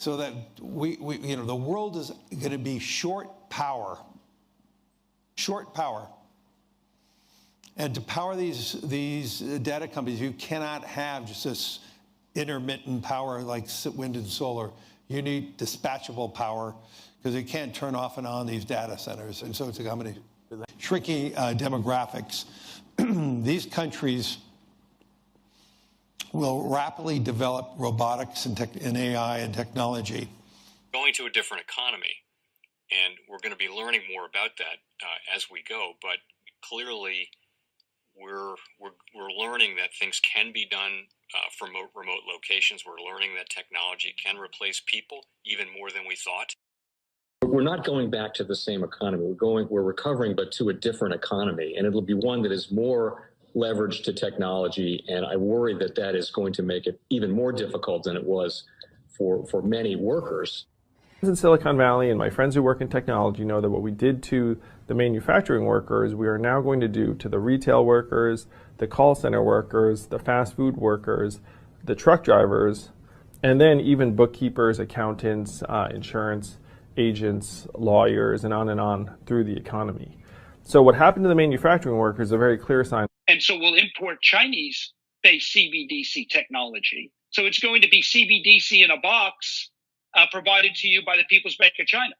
so that the world is going to be short power. And to power these data companies, you cannot have just this intermittent power like wind and solar. You need dispatchable power because you can't turn off and on these data centers. And so it's a combination. Shrinking demographics. These countries will rapidly develop robotics and AI and technology. Going to a different economy, and we're going to be learning more about that as we go. But clearly, we're learning that things can be done from remote locations. We're learning that technology can replace people even more than we thought. We're not going back to the same economy. We're recovering, but to a different economy, and it'll be one that is more leveraged to technology. And I worry that that is going to make it even more difficult than it was for many workers. In Silicon Valley, and my friends who work in technology know that what we did to the manufacturing workers, we are now going to do to the retail workers, the call center workers, the fast food workers, the truck drivers, and then even bookkeepers, accountants, insurance agents, lawyers, and on through the economy. So what happened to the manufacturing workers is a very clear sign. And so we'll import Chinese-based CBDC technology. So it's going to be CBDC in a box provided to you by the People's Bank of China.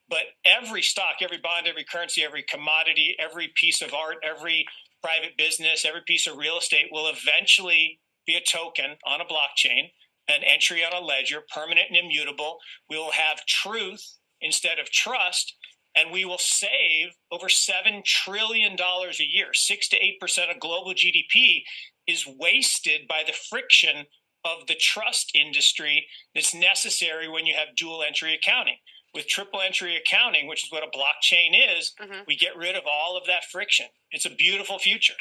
But every stock, every bond, every currency, every commodity, every piece of art, every private business, every piece of real estate will eventually be a token on a blockchain, an entry on a ledger, permanent and immutable. We will have truth instead of trust, and we will save over $7 trillion a year. 6 to 8% of global GDP is wasted by the friction of the trust industry that's necessary when you have dual entry accounting. With triple entry accounting, which is what a blockchain is, we get rid of all of that friction. It's a beautiful future.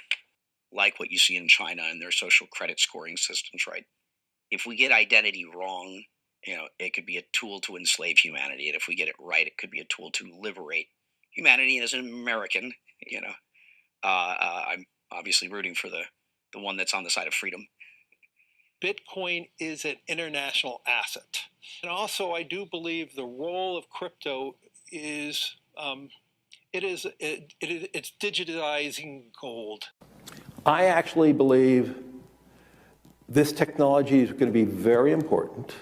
Like what you see in China and their social credit scoring systems, right? If we get identity wrong, it could be a tool to enslave humanity. And if we get it right, it could be a tool to liberate humanity. And as an American, I'm obviously rooting for the one that's on the side of freedom. Bitcoin is an international asset. And also, I do believe the role of crypto is, it's digitizing gold. I actually believe this technology is going to be very important.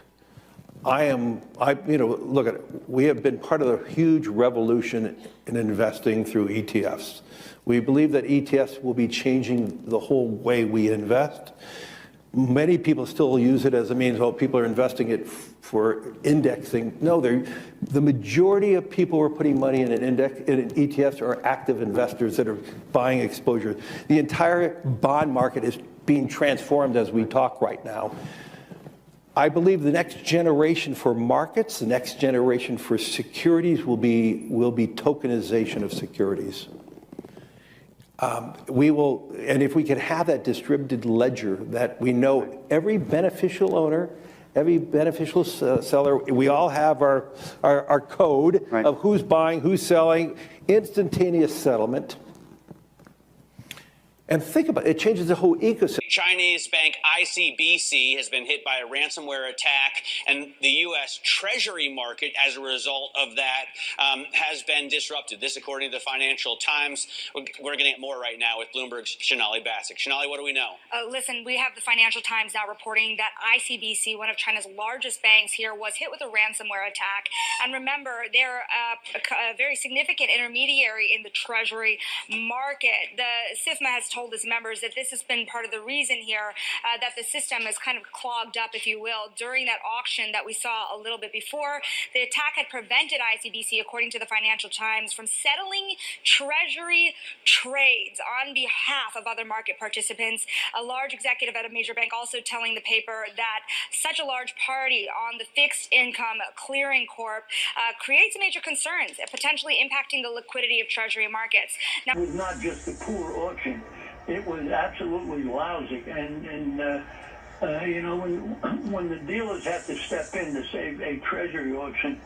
Look at it. We have been part of a huge revolution in investing through ETFs. We believe that ETFs will be changing the whole way we invest. Many people still use it as a means, people are investing it for indexing. No, the majority of people who are putting money in in ETFs are active investors that are buying exposure. The entire bond market is being transformed as we talk right now. I believe the next generation for markets, the next generation for securities will be tokenization of securities. And if we could have that distributed ledger that we know every beneficial owner, every beneficial seller, we all have our code of who's buying, who's selling, instantaneous settlement. And think about it, it changes the whole ecosystem. Chinese bank ICBC has been hit by a ransomware attack, and the U.S. Treasury market, as a result of that, has been disrupted. This, according to the Financial Times. We're getting it more right now with Bloomberg's Shonali Basak. Shonali, what do we know? Listen, we have the Financial Times now reporting that ICBC, one of China's largest banks here, was hit with a ransomware attack. And remember, they're a very significant intermediary in the Treasury market. The SIFMA has told its members that this has been part of the reason here that the system is kind of clogged up, if you will, during that auction that we saw a little bit before. The attack had prevented ICBC, according to the Financial Times, from settling Treasury trades on behalf of other market participants. A large executive at a major bank also telling the paper that such a large party on the fixed income clearing corp creates major concerns, potentially impacting the liquidity of Treasury markets. Now, it was not just a poor auction. It was absolutely lousy, and when the dealers have to step in to save a treasury auction,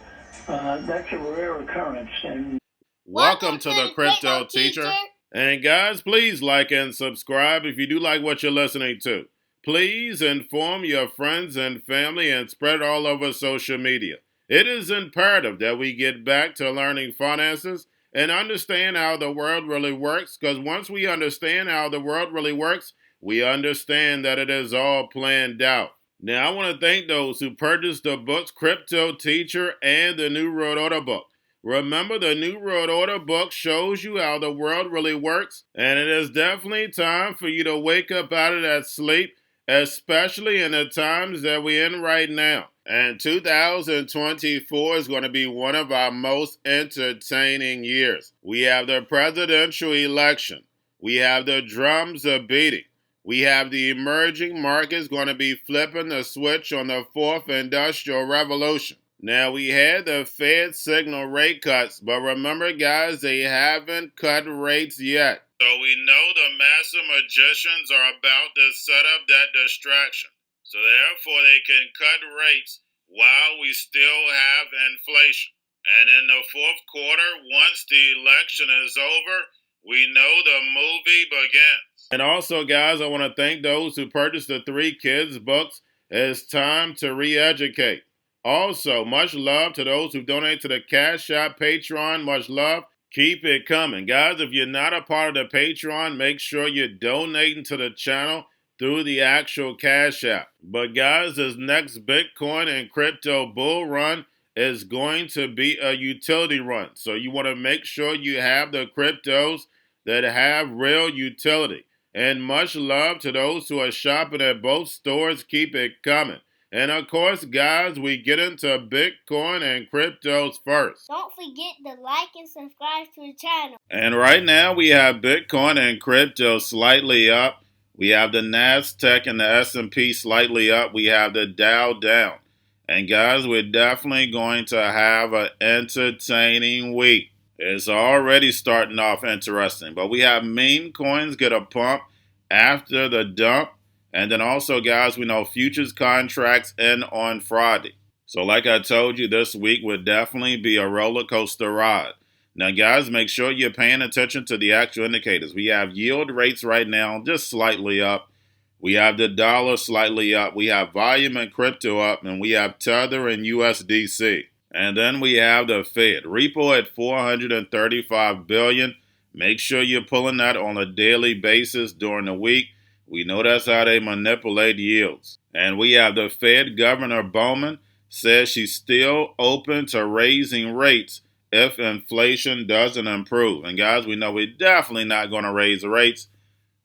that's a rare occurrence. And welcome to the Crypto Teacher. And guys, please like and subscribe if you do like what you're listening to. Please inform your friends and family and spread it all over social media. It is imperative that we get back to learning finances and understand how the world really works, because once we understand how the world really works, we understand that it is all planned out. Now, I want to thank those who purchased the books Cryptoteacher and the New World Order book. Remember, the New World Order book shows you how the world really works, and it is definitely time for you to wake up out of that sleep, especially in the times that we're in right now. And 2024 is going to be one of our most entertaining years. We have the presidential election. We have the drums are beating. We have the emerging markets going to be flipping the switch on the fourth industrial revolution. Now, we had the Fed signal rate cuts, but remember, guys, they haven't cut rates yet. So we know the master magicians are about to set up that distraction. So therefore, they can cut rates while we still have inflation. And in the fourth quarter, once the election is over, we know the movie begins. And also, guys, I want to thank those who purchased the 3 kids books. It's time to re-educate. Also, much love to those who donate to the Cash App, Patreon. Much love. Keep it coming. Guys, if you're not a part of the Patreon, make sure you're donating to the channel through the actual Cash App. But guys, this next Bitcoin and crypto bull run is going to be a utility run. So you want to make sure you have the cryptos that have real utility. And much love to those who are shopping at both stores. Keep it coming. And of course, guys, we get into Bitcoin and cryptos first. Don't forget to like and subscribe to the channel. And right now, we have Bitcoin and crypto slightly up. We have the Nasdaq and the S&P slightly up. We have the Dow down. And guys, we're definitely going to have an entertaining week. It's already starting off interesting. But we have meme coins get a pump after the dump. And then also, guys, we know futures contracts end on Friday. So like I told you, this week would definitely be a roller coaster ride. Now, guys, make sure you're paying attention to the actual indicators. We have yield rates right now just slightly up. We have the dollar slightly up. We have volume and crypto up. And we have Tether and USDC. And then we have the Fed. Repo at $435 billion. Make sure you're pulling that on a daily basis during the week. We know that's how they manipulate yields. And we have the Fed Governor Bowman says she's still open to raising rates if inflation doesn't improve. And guys, we know we're definitely not going to raise the rates.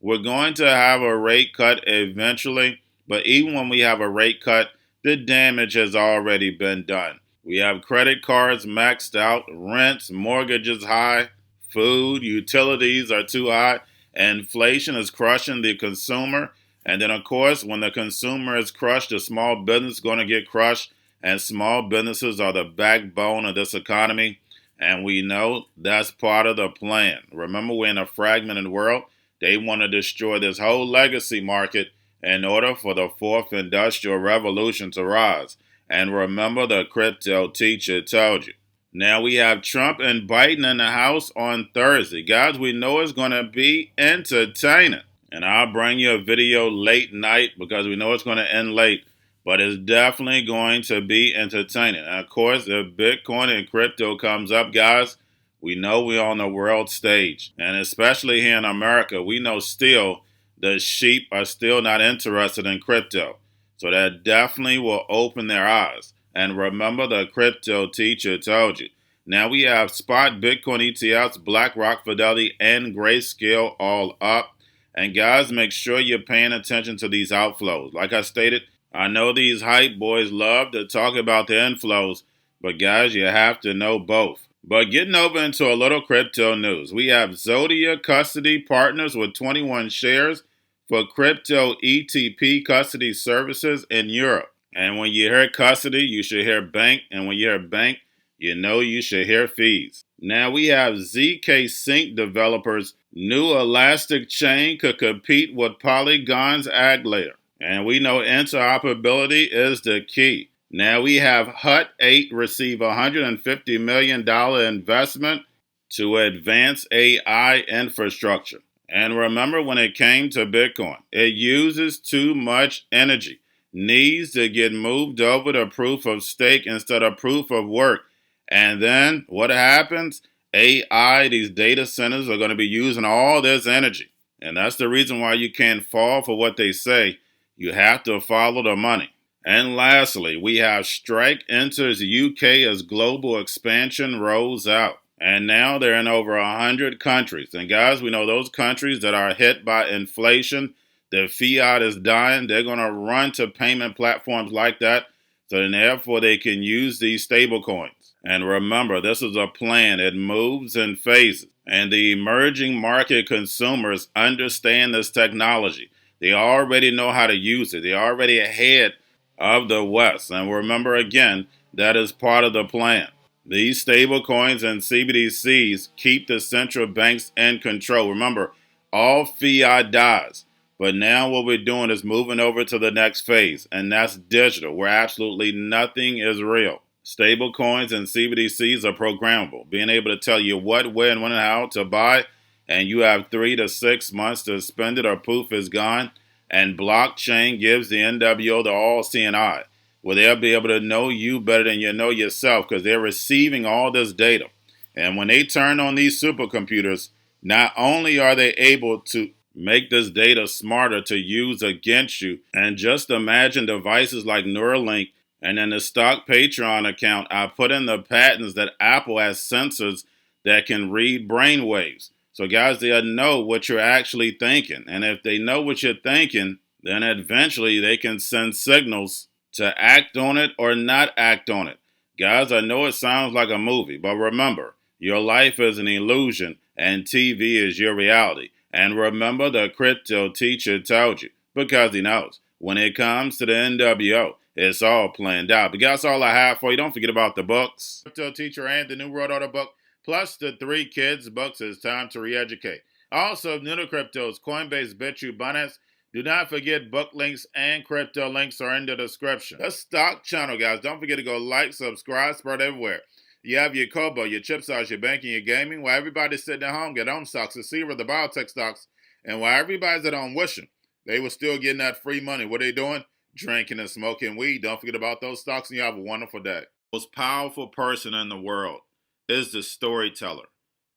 We're going to have a rate cut eventually. But even when we have a rate cut, the damage has already been done. We have credit cards maxed out, rents, mortgages high, food, utilities are too high. Inflation is crushing the consumer. And then, of course, when the consumer is crushed, the small business is going to get crushed. And small businesses are the backbone of this economy. And we know that's part of the plan. Remember, we're in a fragmented world. They want to destroy this whole legacy market in order for the fourth industrial revolution to rise. And remember, the crypto teacher told you. Now we have Trump and Biden in the House on Thursday. Guys, we know it's going to be entertaining. And I'll bring you a video late night because we know it's going to end late. But it's definitely going to be entertaining. And of course, if Bitcoin and crypto comes up, guys, we know we're on the world stage. And especially here in America, we know still the sheep are still not interested in crypto. So that definitely will open their eyes. And remember, the crypto teacher told you. Now we have spot Bitcoin ETFs, BlackRock, Fidelity, and Grayscale all up. And guys, make sure you're paying attention to these outflows. Like I stated, I know these hype boys love to talk about the inflows, but guys, you have to know both. But getting over into a little crypto news, we have Zodia Custody partners with 21 shares for crypto ETP custody services in Europe. And when you hear custody, you should hear bank. And when you hear bank, you know you should hear fees. Now we have ZK Sync developers. New Elastic Chain could compete with Polygon's AG layer. And we know interoperability is the key. Now we have Hut 8 receive $150 million investment to advance AI infrastructure. And remember, when it came to Bitcoin, it uses too much energy, needs to get moved over to proof of stake instead of proof of work. And then what happens? AI, these data centers are going to be using all this energy. And that's the reason why you can't fall for what they say. You have to follow the money. And lastly, we have Strike enters UK as global expansion rolls out. And now they're in over 100 countries. And guys, we know those countries that are hit by inflation, their fiat is dying, they're going to run to payment platforms like that. So then therefore they can use these stable coins. And remember, this is a plan. It moves in phases. And the emerging market consumers understand this technology. They already know how to use it. They're already ahead of the West. And remember again, that is part of the plan. These stable coins and CBDCs keep the central banks in control. Remember, all fiat dies. But now what we're doing is moving over to the next phase, and that's digital, where absolutely nothing is real. Stable coins and CBDCs are programmable, being able to tell you what, when, when, and how to buy, and you have 3 to 6 months to spend it or poof is gone. And blockchain gives the NWO the all-seeing eye, where they'll be able to know you better than you know yourself because they're receiving all this data. And when they turn on these supercomputers, not only are they able to make this data smarter to use against you, and just imagine devices like Neuralink. And in the stock Patreon account, I put in the patents that Apple has sensors that can read brain waves. So guys, they'll know what you're actually thinking. And if they know what you're thinking, then eventually they can send signals to act on it or not act on it. Guys, I know it sounds like a movie, but remember, your life is an illusion and TV is your reality. And remember, the crypto teacher told you, because he knows. When it comes to the NWO, it's all planned out. But that's all I have for you. Don't forget about the books. Crypto Teacher and the New World Order book, plus the 3 kids books. It's time to re-educate. Also, new to cryptos, Coinbase, Bitrue, Binance. Do not forget book links and crypto links are in the description. The stock channel, guys. Don't forget to go like, subscribe, spread everywhere. You have your Kobo, your chip stocks, your banking, your gaming. While everybody's sitting at home, get home stocks, the Seaver, the biotech stocks. And while everybody's at home wishing they were still getting that free money, what are they doing? Drinking and smoking weed. Don't forget about those stocks, and you have a wonderful day. The most powerful person in the world is the storyteller.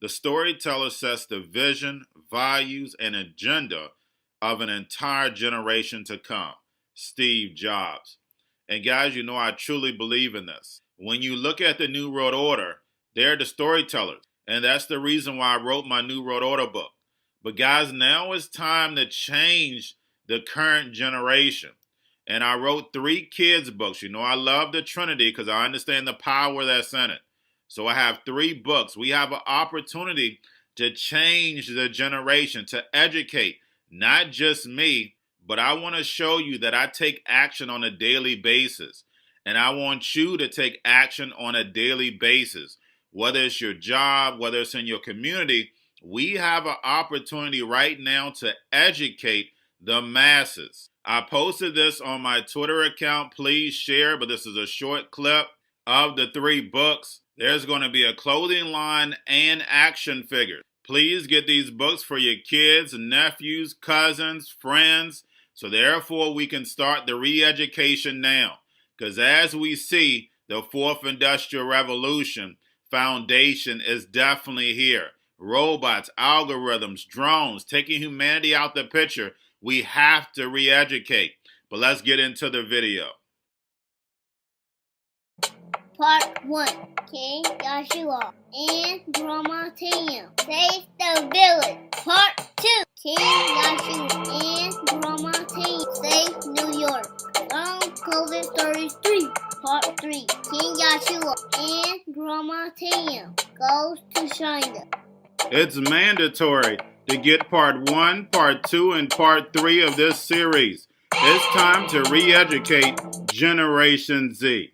The storyteller sets the vision, values, and agenda of an entire generation to come. Steve Jobs. And guys, you know I truly believe in this. When you look at the New World Order, they're the storytellers. And that's the reason why I wrote my New World Order book. But guys, now it's time to change the current generation. And I wrote 3 kids books. You know, I love the Trinity because I understand the power that's in it. So I have 3 books. We have an opportunity to change the generation, to educate, not just me, but I want to show you that I take action on a daily basis. And I want you to take action on a daily basis. Whether it's your job, whether it's in your community, we have an opportunity right now to educate the masses. I posted this on my Twitter account. Please share, but this is a short clip of the 3 books. There's going to be a clothing line and action figures. Please get these books for your kids, nephews, cousins, friends, so therefore we can start the re-education now. Because as we see, the 4th Industrial Revolution foundation is definitely here. Robots, algorithms, drones, taking humanity out the picture. We have to re-educate. But let's get into the video. Part 1. King Joshua and Drama Team save the village. Part 2. King Joshua and Drama Team save New York from COVID Stories 3. Part 3. King Joshua and Drama Team goes to China. It's mandatory to get part 1, part 2, and part 3 of this series. It's time to re-educate Generation Z.